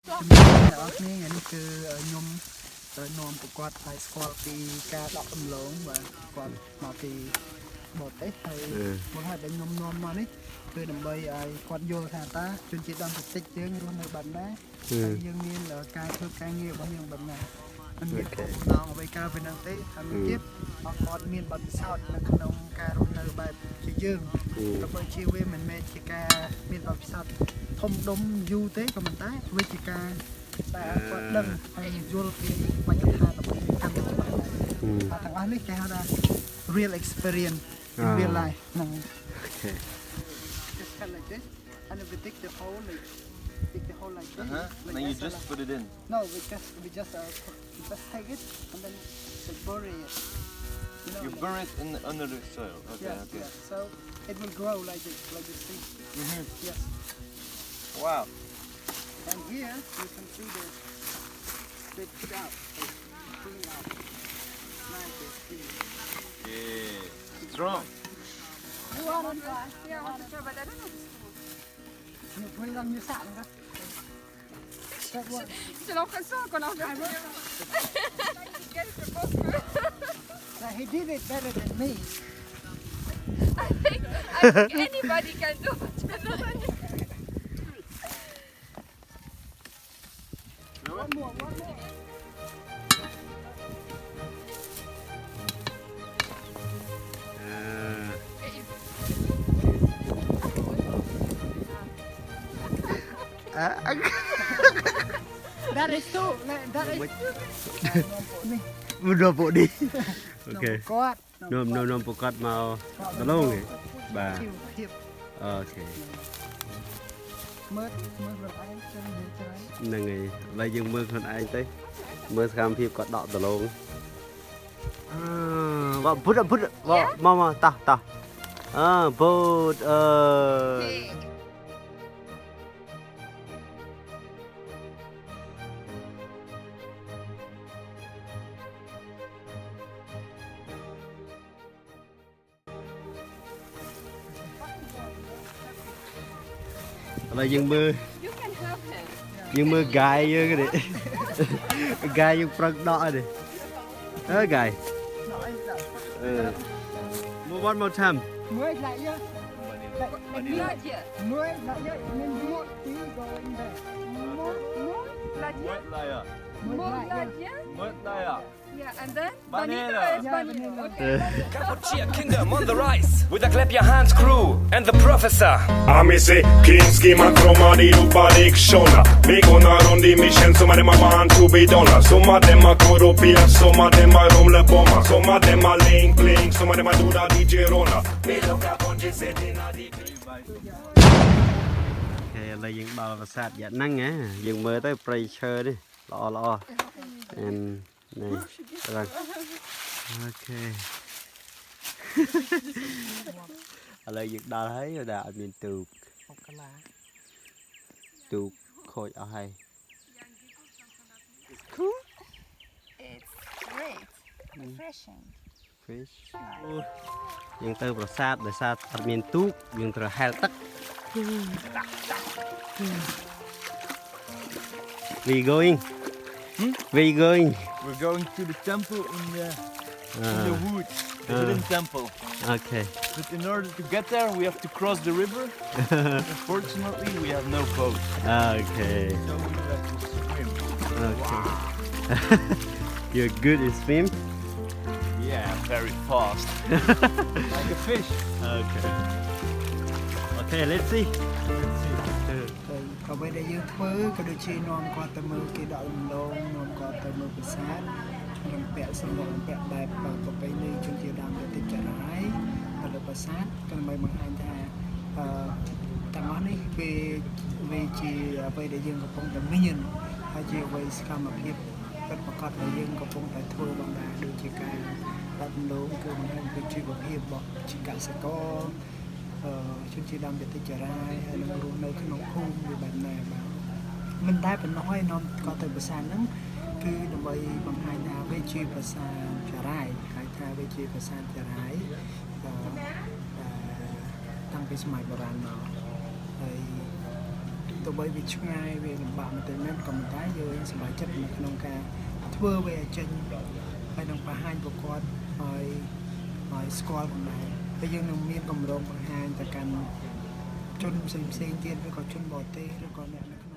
นี่อันนี้คือยมนมประกอบไปสควอตปีการดอกตำลงvà còn mà thì bột đấy hay muốn hai bên nôm mà đấyคือดำใบไอ้ควันโยธาตาจนจิตดำติดติดเยอะรวมในบันได้ยังมีเหลือการเพิ่มการเงี้ยบางอย่างแบบนั้นมันมีน้องเอาไปกาเป็นนังเตะทำเย็บบางคอนมีบันเศร้าในขนมการรวมในใบจีเยื่อกับใบชีเวมันเมจิกามีบันเศร้าทมดมยูเตะกับมันได้เวจิกาแต่ก็ดังไอ้ยูโรปีไปกับทางกับทางกับมันทางอันนี้แกเขาได้ real experience in real life นั่ง just kind of like this and if we dig the hole like this like then you just put it in no we just take it and then bury it you bury it in under the soil okay yes, okay yes. So it will grow like this see yes wow and here you can see the big sprout coming out nice to see yeah strong Yeah, I want to try, but I don't know the school. nhiều khi làm như sạn đó Chỉ lo cái số còn không phải get the book. he did it better than me I think anybody can do it. one more that is too that is Vừa bộ đi. Ok. có Nôm bộ cắt màu đó lâu rồi. Bà. Ok. mớt rồi anh chân chân Nè ngày bây giờ mưa con anh tới. Mưa cam phim có đọ đó lâu. Vợ put vợ mama ta. Put là dừng mưa You can help him. dừng mưa gai với cái này gai với prang đỏ này gai one more time mới lại nhá Not yet. mới lại nhá nên muộn tí rồi về More? Not yet? what layer More not yet? what layer Yeah, and then? Vanilla. Vanilla. Okay. Cappuccino Kingdom on the rise with a clap your hands crew and the professor. Amisi, Kinski, Makroma, di Luparik, Shona. Bigona, Rondi, Mission, some of them are born to be donor. Some of them are Koropia, some of them are Rumle Bomber. Some of them are Link Blink, some of them are Duda DJ Rona. We look up on the setting of the là dừng bờ và sạt dạ năng á dừng mưa tới pressure đi lo and này rồi ok là dừng đo thấy rồi đã miền tụ khôi ở hay It's great. Refreshing. fish dừng từ và sạt để sạt ở miền tụ dừng từ heo tắc we going we going we're going to the temple in the woods the hidden temple okay but in order to get there we have to cross the river unfortunately we have no boat okay so we have to swim okay you're good in swim yeah very fast like a fish okay okay let's see còn bây giờ dương thưa cái đôi chi non qua tầm mưa cái đậu lông non qua tầm mưa bữa sáng nằm bẹ sông nằm bẹ đẹp và có cái này chung chiều đàm để chả rái và được bữa sáng còn mấy bằng anh ta tạm nói đi về chi về để dương có phong tầm mấy nhân hay chi về scam mà hiệp bất bạc cát để dương có phong tại thua bằng đà đôi chi ca đậu lông cứ bằng anh về chi bằng hiệp bọc chi cả sẽ có chung chi đam để tới chợ ra hay là luôn nơi khung khung như bạn này mà mình tay mình nói nó có từ bữa sáng nắng cứ đồng bày bằng hai nhà về chi bữa sáng chợ rai hai nhà về chi bữa sáng chợ rai tăng cái smart bờ ran nó ទៅបីវាឆ្ងាយវាលំបាកមែនទេក៏មិនតែយើងសប្បាយចិត្តនៅក្នុងការធ្វើវាចេញហើយនឹងបង្ហាញប្រកបឲ្យស្គាល់ផងដែរហើយយើងនឹងមានកម្រងបង្ហាញទៅកាន់ជនផ្សេងទៀតឬក៏ជនបរទេសឬក៏អ្នកនៅក្នុង